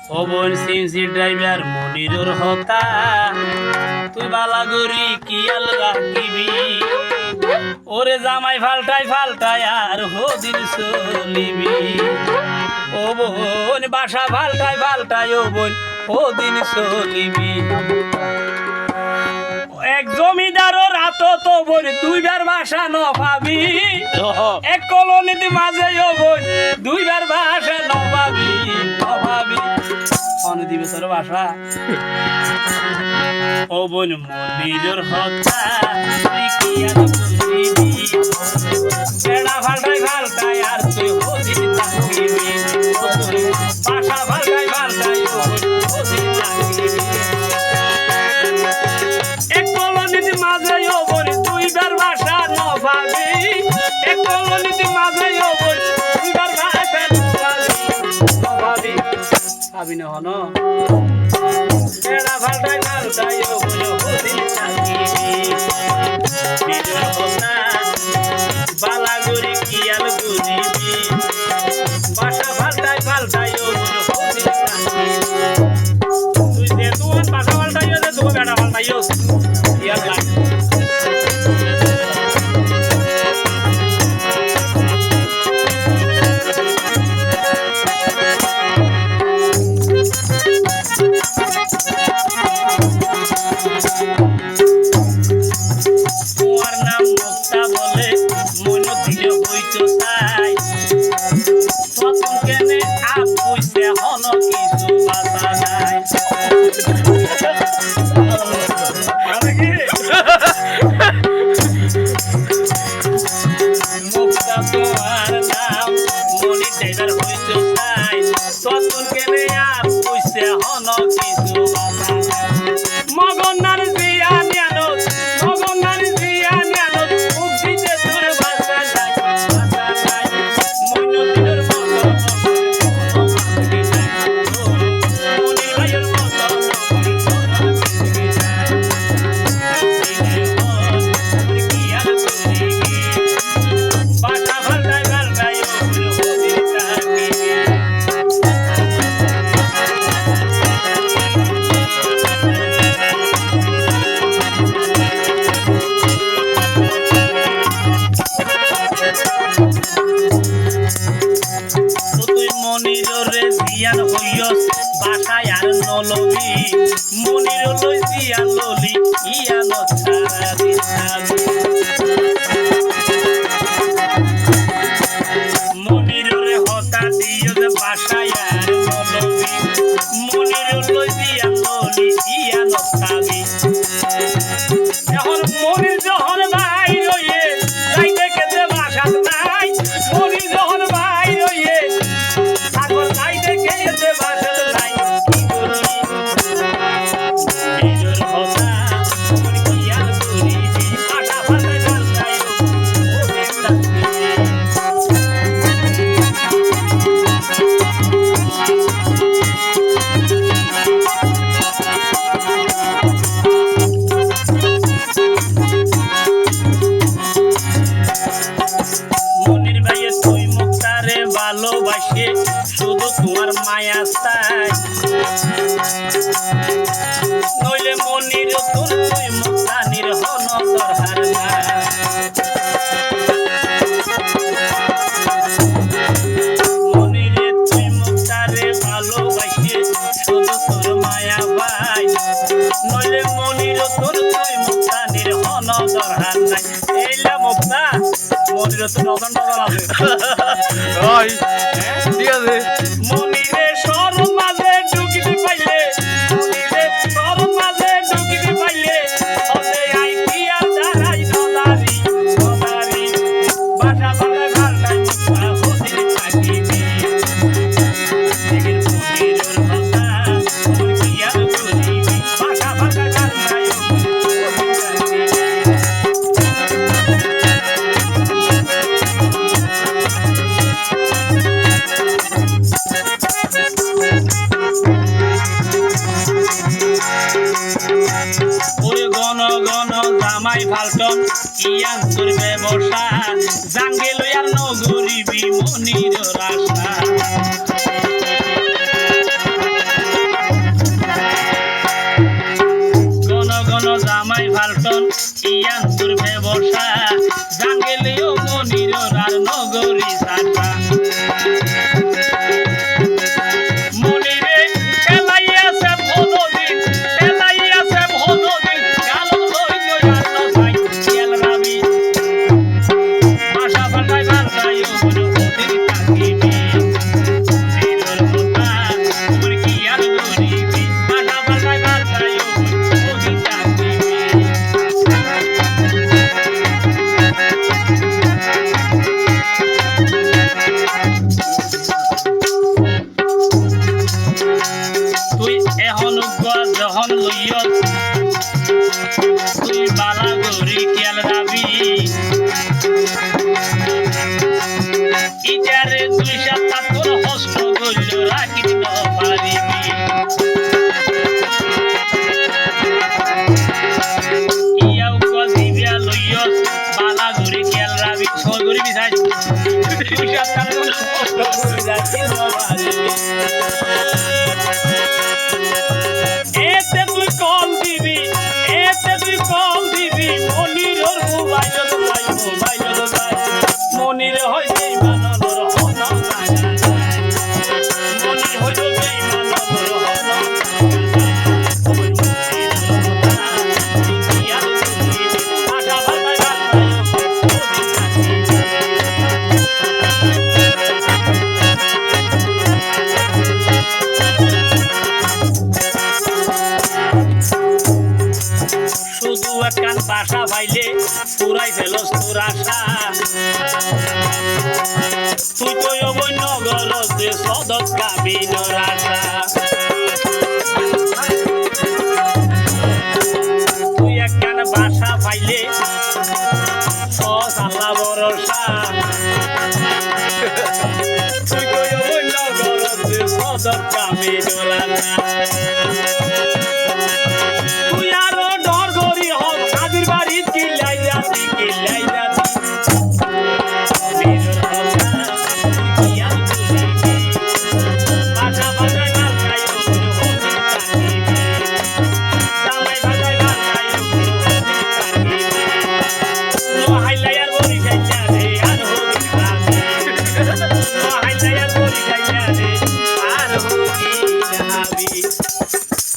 ও বোন CNG driver মনিরুর হতা তুই বালাগুড়ি কি আল রাখিবি ওরে জামাই ফালটাই আর হদিন চলিবি ও বোন বাসা ফালটাই ও বোন হদিন চলিবি এক জমিদারর হাত তো বোন দুইবার বাসা ন পাবি এক কলোনিতে মাঝে ও বোন দুইবার বাসা ন পাবি অনে দিবে তোর বাসা ও বোন মনিরুর হতা তুই কি আর করবি বেড়া ফালটাই আর তুই হদিন থাকিবি বাসা ফালটাই ও হদিন থাকিবি এক কলোনিতে মাঝে ও বোন দুইবার বাসা ন পাবি এক কলোনিতে মাঝে ও বোন দুইবার বাসা ন পাবি পাবি না হন বেড়া ফালটাই ও বোন হদিন থাকিবি নিজের কথা বালাগুড়ি কি আল গুরিবি বাসা ফালটাই ও বোন হদিন থাকিবি তুই যে তুই বাসা ফালটাই দে তুই বেড়া ফালটাই ইয়ার লাগ তোমার নাম মুক্তা বলে মন দিলে হইতো চাই প্রথম কেনে আপ কইছে হন কিছু বাতা নাই মুক্তা তোমার নাম মনি ড্রাইভার হইতো চাই প্রথম কেনে আপ কইছে হন কিছু বাতা নাই মগনার জিয়া নিয়ানো মনিররে জিয়ান হইয়স বাসায় আর নলবি মনির লই জিয়ান ললি ইয়ান ছাড়া দিছাবি মনিররে হতা দিয়স বাসায় আর নলবি মনির লই জিয়ান ললি ইয়ান ছাড়ি এখন মনির যখন ভাই রইয়ে যাইতে কেতে বাসা নাই মনির যখন ভাই রইয়ে ভালোবাসে শুধু তোমার মায়া চাই নইলে মনির তুই মুক্তানির হন দরকার নাই মনিরে তুই মুক্তারে ভালোবাসে শুধু তোর মায়া ভাই নইলে মনির তুই মুক্তানির হন দরকার নাই এইলা মুক্তা মনির তো নজন আছে ঠিক আছে মনিরে সরম মাঝে ঢুকিতে পাইলে মনিরে সরম মাঝে ঢুকিতে পাইলে ওরে আই কি আর দাঁড়াই নদারি বাসা ফালটাই হদিন থাকিবি নিজের মনিরের কথা তুই কি আর করিবি বাসা ফালটাই হদিন থাকিবি জামাই ফালটন ইয়ান করবে বর্ষা জাঙ্গে লইয়ার নগরী বিমনির রাস্তা পাইলে পুরাই ফেলস তোর আশা তুই তো নগর সদত কাবিনর আশা